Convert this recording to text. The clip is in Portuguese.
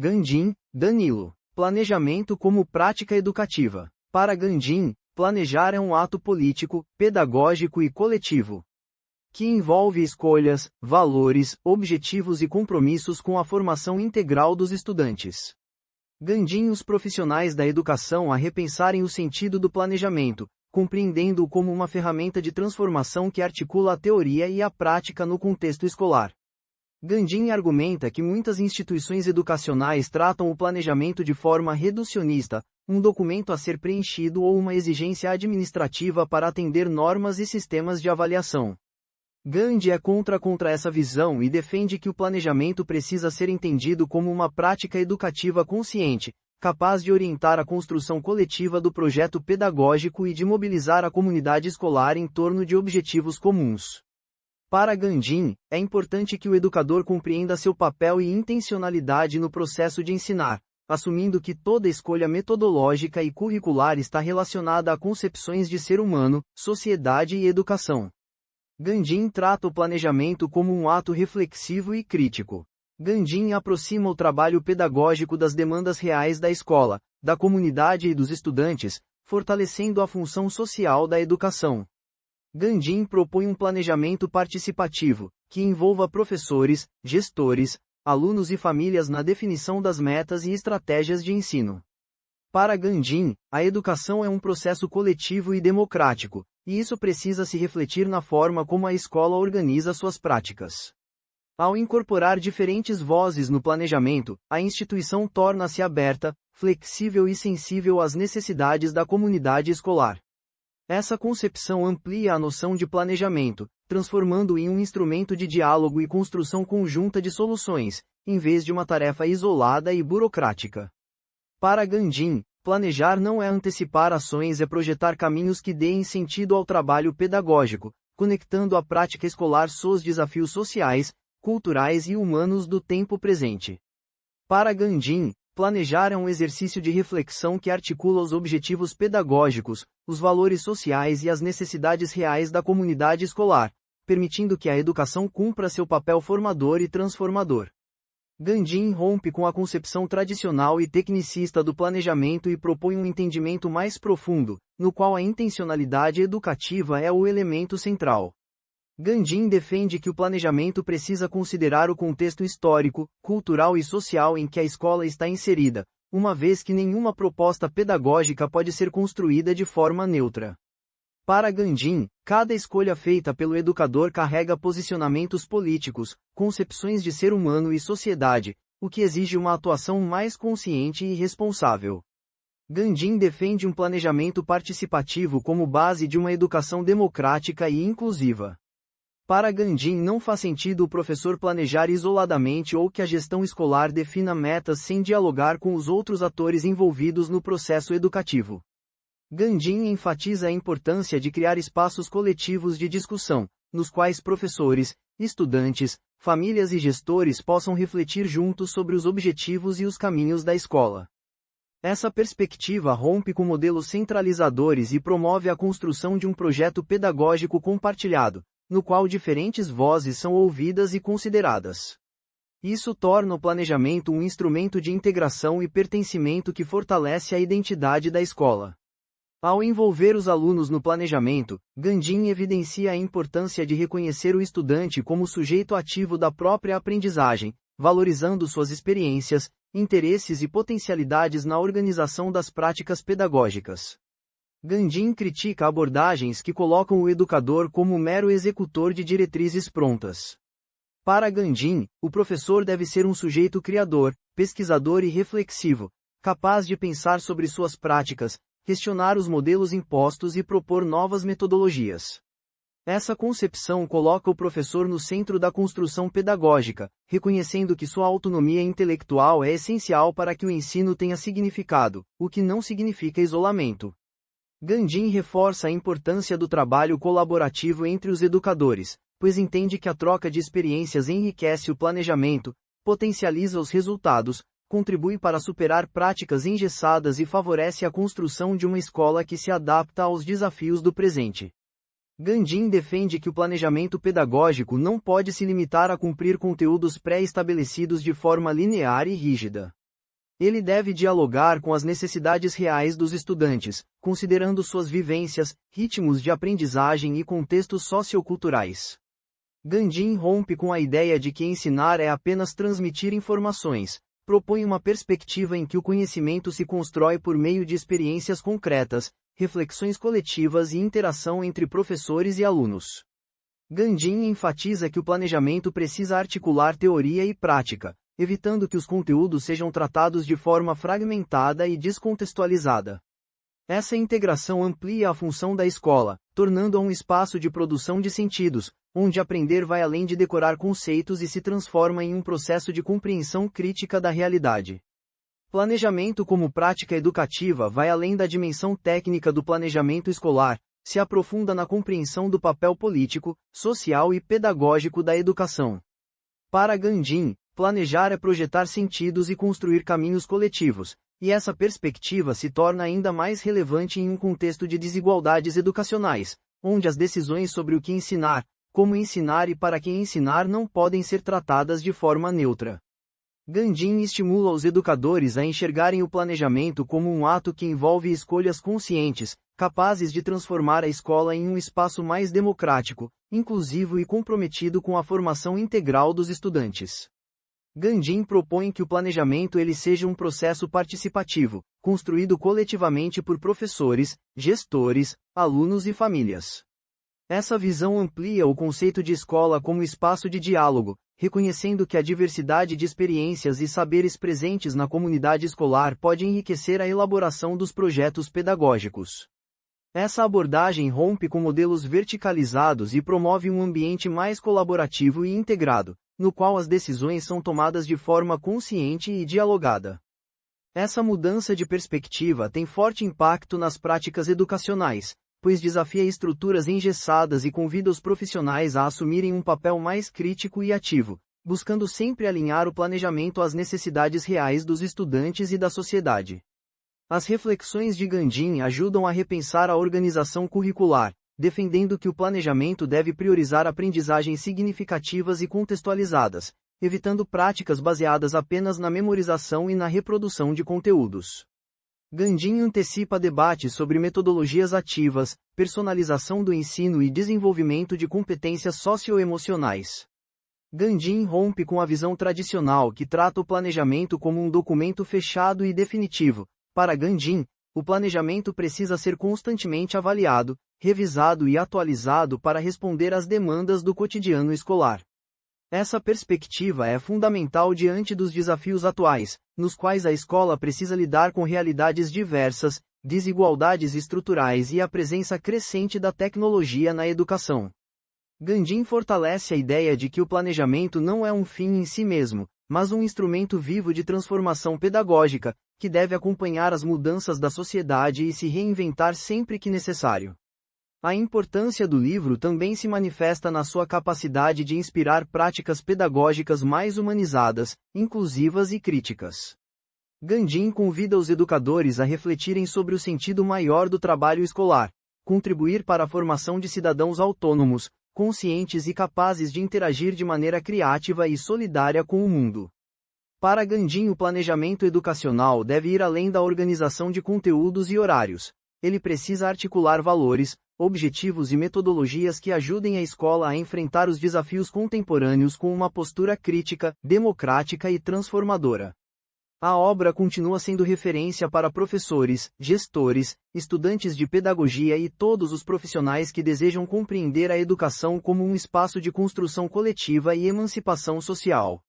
Gandin, Danilo. Planejamento como prática educativa. Para Gandin, planejar é um ato político, pedagógico e coletivo, que envolve escolhas, valores, objetivos e compromissos com a formação integral dos estudantes. Gandin os profissionais da educação a repensarem o sentido do planejamento, compreendendo-o como uma ferramenta de transformação que articula a teoria e a prática no contexto escolar. Gandin argumenta que muitas instituições educacionais tratam o planejamento de forma reducionista, um documento a ser preenchido ou uma exigência administrativa para atender normas e sistemas de avaliação. Gandhi é contra essa visão e defende que o planejamento precisa ser entendido como uma prática educativa consciente, capaz de orientar a construção coletiva do projeto pedagógico e de mobilizar a comunidade escolar em torno de objetivos comuns. Para Gandin, é importante que o educador compreenda seu papel e intencionalidade no processo de ensinar, assumindo que toda escolha metodológica e curricular está relacionada a concepções de ser humano, sociedade e educação. Gandin trata o planejamento como um ato reflexivo e crítico. Gandin aproxima o trabalho pedagógico das demandas reais da escola, da comunidade e dos estudantes, fortalecendo a função social da educação. Gandin propõe um planejamento participativo, que envolva professores, gestores, alunos e famílias na definição das metas e estratégias de ensino. Para Gandin, a educação é um processo coletivo e democrático, e isso precisa se refletir na forma como a escola organiza suas práticas. Ao incorporar diferentes vozes no planejamento, a instituição torna-se aberta, flexível e sensível às necessidades da comunidade escolar. Essa concepção amplia a noção de planejamento, transformando-o em um instrumento de diálogo e construção conjunta de soluções, em vez de uma tarefa isolada e burocrática. Para Gandin, planejar não é antecipar ações, é projetar caminhos que deem sentido ao trabalho pedagógico, conectando a prática escolar aos desafios sociais, culturais e humanos do tempo presente. Para Gandin, planejar é um exercício de reflexão que articula os objetivos pedagógicos, os valores sociais e as necessidades reais da comunidade escolar, permitindo que a educação cumpra seu papel formador e transformador. Gandin rompe com a concepção tradicional e tecnicista do planejamento e propõe um entendimento mais profundo, no qual a intencionalidade educativa é o elemento central. Gandin defende que o planejamento precisa considerar o contexto histórico, cultural e social em que a escola está inserida, uma vez que nenhuma proposta pedagógica pode ser construída de forma neutra. Para Gandin, cada escolha feita pelo educador carrega posicionamentos políticos, concepções de ser humano e sociedade, o que exige uma atuação mais consciente e responsável. Gandin defende um planejamento participativo como base de uma educação democrática e inclusiva. Para Gandin não faz sentido o professor planejar isoladamente ou que a gestão escolar defina metas sem dialogar com os outros atores envolvidos no processo educativo. Gandin enfatiza a importância de criar espaços coletivos de discussão, nos quais professores, estudantes, famílias e gestores possam refletir juntos sobre os objetivos e os caminhos da escola. Essa perspectiva rompe com modelos centralizadores e promove a construção de um projeto pedagógico compartilhado, no qual diferentes vozes são ouvidas e consideradas. Isso torna o planejamento um instrumento de integração e pertencimento que fortalece a identidade da escola. Ao envolver os alunos no planejamento, Gandin evidencia a importância de reconhecer o estudante como sujeito ativo da própria aprendizagem, valorizando suas experiências, interesses e potencialidades na organização das práticas pedagógicas. Gandin critica abordagens que colocam o educador como mero executor de diretrizes prontas. Para Gandin, o professor deve ser um sujeito criador, pesquisador e reflexivo, capaz de pensar sobre suas práticas, questionar os modelos impostos e propor novas metodologias. Essa concepção coloca o professor no centro da construção pedagógica, reconhecendo que sua autonomia intelectual é essencial para que o ensino tenha significado, o que não significa isolamento. Gandin reforça a importância do trabalho colaborativo entre os educadores, pois entende que a troca de experiências enriquece o planejamento, potencializa os resultados, contribui para superar práticas engessadas e favorece a construção de uma escola que se adapta aos desafios do presente. Gandin defende que o planejamento pedagógico não pode se limitar a cumprir conteúdos pré-estabelecidos de forma linear e rígida. Ele deve dialogar com as necessidades reais dos estudantes, considerando suas vivências, ritmos de aprendizagem e contextos socioculturais. Gandhi rompe com a ideia de que ensinar é apenas transmitir informações, propõe uma perspectiva em que o conhecimento se constrói por meio de experiências concretas, reflexões coletivas e interação entre professores e alunos. Gandhi enfatiza que o planejamento precisa articular teoria e prática, evitando que os conteúdos sejam tratados de forma fragmentada e descontextualizada. Essa integração amplia a função da escola, tornando-a um espaço de produção de sentidos, onde aprender vai além de decorar conceitos e se transforma em um processo de compreensão crítica da realidade. Planejamento como prática educativa vai além da dimensão técnica do planejamento escolar, se aprofunda na compreensão do papel político, social e pedagógico da educação. Para Gandhi, planejar é projetar sentidos e construir caminhos coletivos, e essa perspectiva se torna ainda mais relevante em um contexto de desigualdades educacionais, onde as decisões sobre o que ensinar, como ensinar e para quem ensinar não podem ser tratadas de forma neutra. Gandhi estimula os educadores a enxergarem o planejamento como um ato que envolve escolhas conscientes, capazes de transformar a escola em um espaço mais democrático, inclusivo e comprometido com a formação integral dos estudantes. Gandhi propõe que o planejamento seja um processo participativo, construído coletivamente por professores, gestores, alunos e famílias. Essa visão amplia o conceito de escola como espaço de diálogo, reconhecendo que a diversidade de experiências e saberes presentes na comunidade escolar pode enriquecer a elaboração dos projetos pedagógicos. Essa abordagem rompe com modelos verticalizados e promove um ambiente mais colaborativo e integrado, no qual as decisões são tomadas de forma consciente e dialogada. Essa mudança de perspectiva tem forte impacto nas práticas educacionais, pois desafia estruturas engessadas e convida os profissionais a assumirem um papel mais crítico e ativo, buscando sempre alinhar o planejamento às necessidades reais dos estudantes e da sociedade. As reflexões de Gandhi ajudam a repensar a organização curricular, defendendo que o planejamento deve priorizar aprendizagens significativas e contextualizadas, evitando práticas baseadas apenas na memorização e na reprodução de conteúdos. Gandhi antecipa debates sobre metodologias ativas, personalização do ensino e desenvolvimento de competências socioemocionais. Gandhi rompe com a visão tradicional que trata o planejamento como um documento fechado e definitivo. Para Gandhi, o planejamento precisa ser constantemente avaliado, revisado e atualizado para responder às demandas do cotidiano escolar. Essa perspectiva é fundamental diante dos desafios atuais, nos quais a escola precisa lidar com realidades diversas, desigualdades estruturais e a presença crescente da tecnologia na educação. Gandhi fortalece a ideia de que o planejamento não é um fim em si mesmo, mas um instrumento vivo de transformação pedagógica, que deve acompanhar as mudanças da sociedade e se reinventar sempre que necessário. A importância do livro também se manifesta na sua capacidade de inspirar práticas pedagógicas mais humanizadas, inclusivas e críticas. Gandhi convida os educadores a refletirem sobre o sentido maior do trabalho escolar, contribuir para a formação de cidadãos autônomos, conscientes e capazes de interagir de maneira criativa e solidária com o mundo. Para Gandhi, o planejamento educacional deve ir além da organização de conteúdos e horários. Ele precisa articular valores, objetivos e metodologias que ajudem a escola a enfrentar os desafios contemporâneos com uma postura crítica, democrática e transformadora. A obra continua sendo referência para professores, gestores, estudantes de pedagogia e todos os profissionais que desejam compreender a educação como um espaço de construção coletiva e emancipação social.